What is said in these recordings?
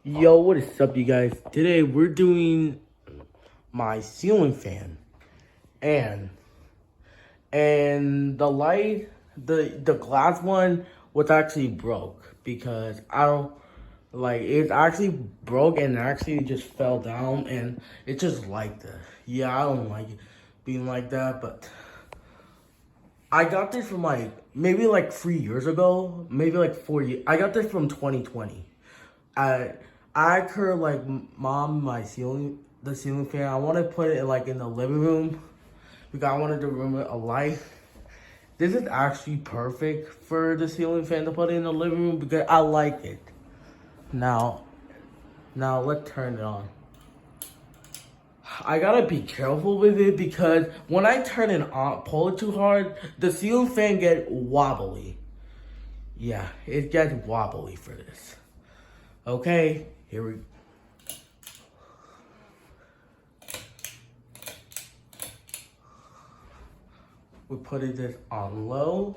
Yo, what is up, you guys? Today we're doing my ceiling fan, and the light, the glass one was actually broke because I don't like it. Actually broke and actually just fell down, and it's just like that. Yeah, I don't like it being like that, but I got this from maybe 3 years ago, maybe 4 years. I got this from 2020. I I heard mom, the ceiling fan. I want to put it in the living room because I wanted the room with a light. This is actually perfect for the ceiling fan to put in the living room because I like it. Now, let's turn it on. I gotta be careful with it because when I turn it on, pull it too hard, the ceiling fan get wobbly. Yeah, it gets wobbly for this. Okay, here we put it on low.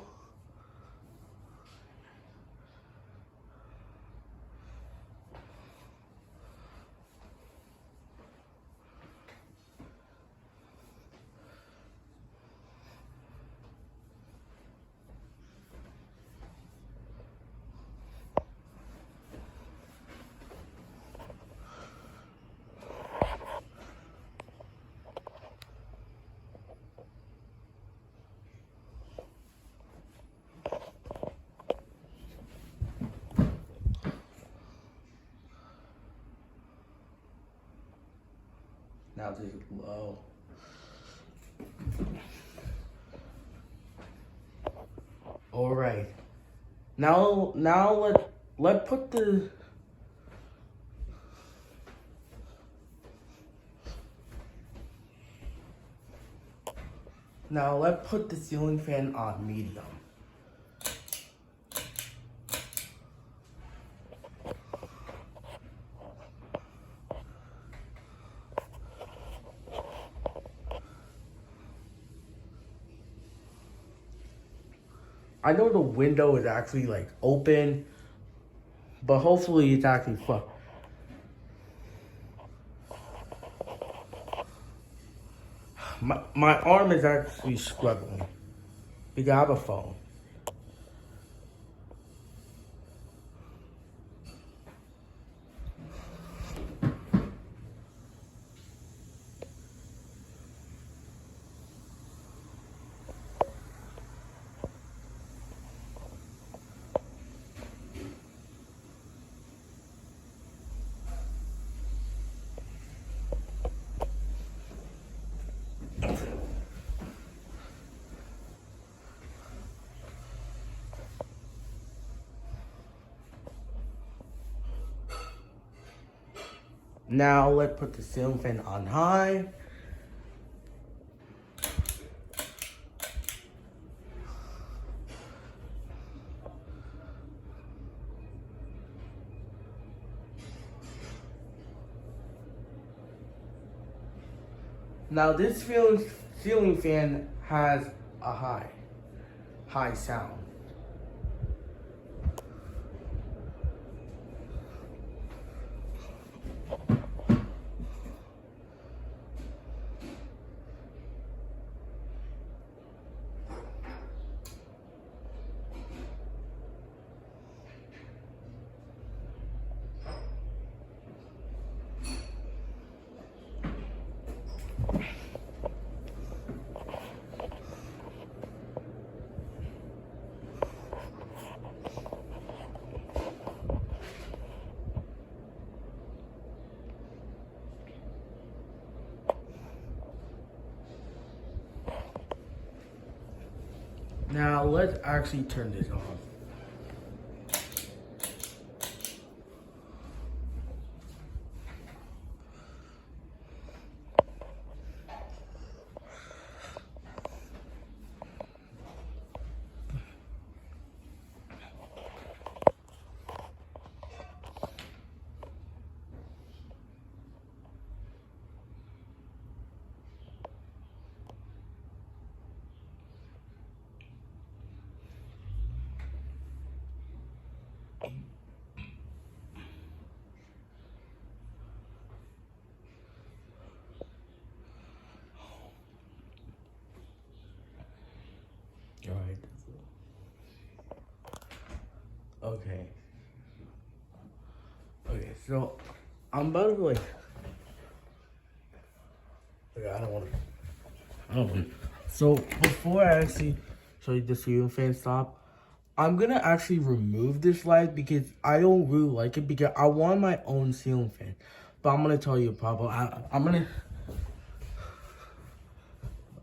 Now this is low. All right. Now let put the let's put the ceiling fan on medium. I know the window is actually open, but hopefully it's actually fun. My arm is actually struggling because I have a phone. Now let's put the ceiling fan on high. Now this ceiling fan has a high sound. Now let's actually turn this on. dried. Okay. Okay, so I'm about to like. Okay, I don't want to. So before I actually show you the ceiling fan stop, I'm gonna actually remove this light because I don't really like it because I want my own ceiling fan. But I'm gonna tell you a problem. I'm gonna.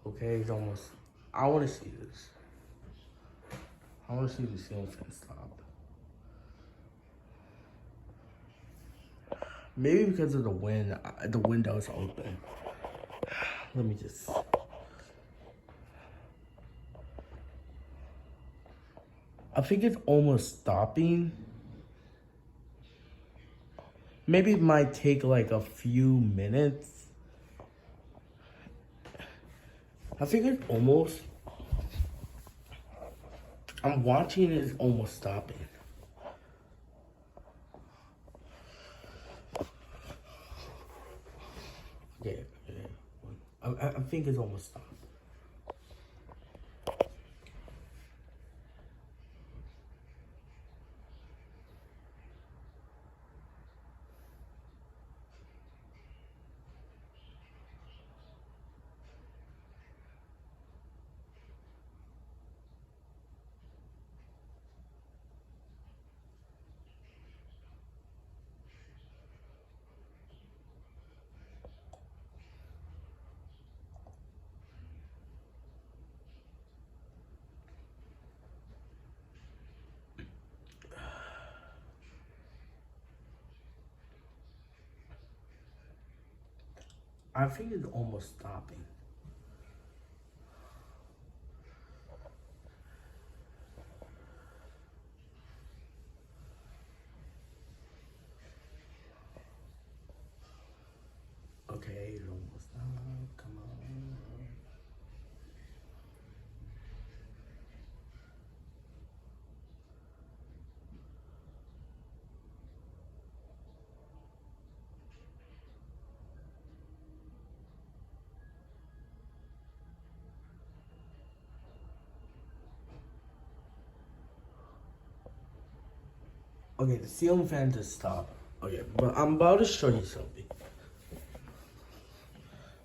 Okay, it's almost. I want to see this. I want to see the ceiling fan stop. Maybe because of the wind, the window's open. Let me just. I think it's almost stopping. Maybe it might take like a few minutes. I think it's almost. I'm watching it, it's almost stopping. Yeah. I think it's almost stopped. I think it's almost stopping. Okay, it's almost stopped. Come on. Okay, the ceiling fan just stopped. Okay, but I'm about to show you something.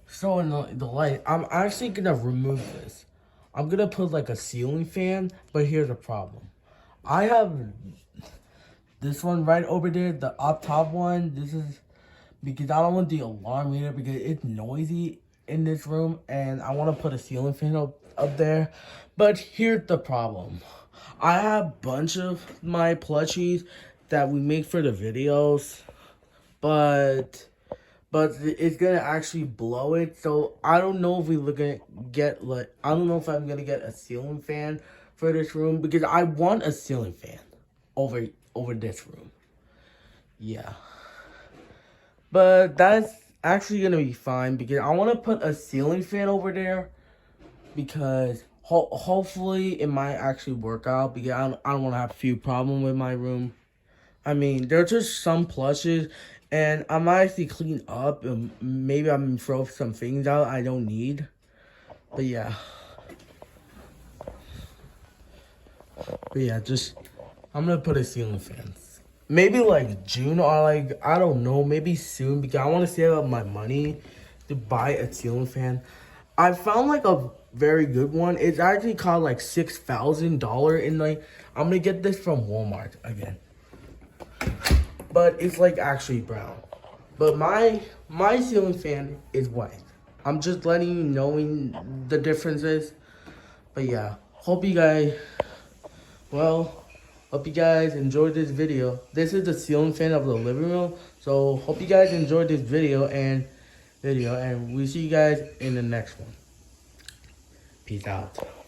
So in the light, I'm actually gonna remove this. I'm gonna put like a ceiling fan, but here's the problem. I have this one right over there, the up top one. This is because I don't want the alarm meter because it's noisy in this room, and I want to put a ceiling fan up there. But here's the problem. I have a bunch of my plushies that we make for the videos, but it's gonna actually blow it. So I don't know if we're gonna get like, I don't know if I'm gonna get a ceiling fan for this room because I want a ceiling fan over this room. Yeah, but that's actually gonna be fine because I want to put a ceiling fan over there because hopefully it might actually work out because I don't want to have a few problems with my room. I mean, there's just some plushes, and I might actually clean up, and maybe I'm gonna throw some things out I don't need. But yeah. Just, I'm gonna put a ceiling fan. Maybe like June or like, I don't know, maybe soon because I want to save up my money to buy a ceiling fan. I found like a very good one. It's actually cost like $6,000 and like, I'm gonna get this from Walmart again. But it's like actually brown. But my ceiling fan is white. I'm just letting you knowing the differences. But yeah, hope you guys enjoyed this video. This is the ceiling fan of the living room. So hope you guys enjoyed this video and we'll see you guys in the next one. Peace out.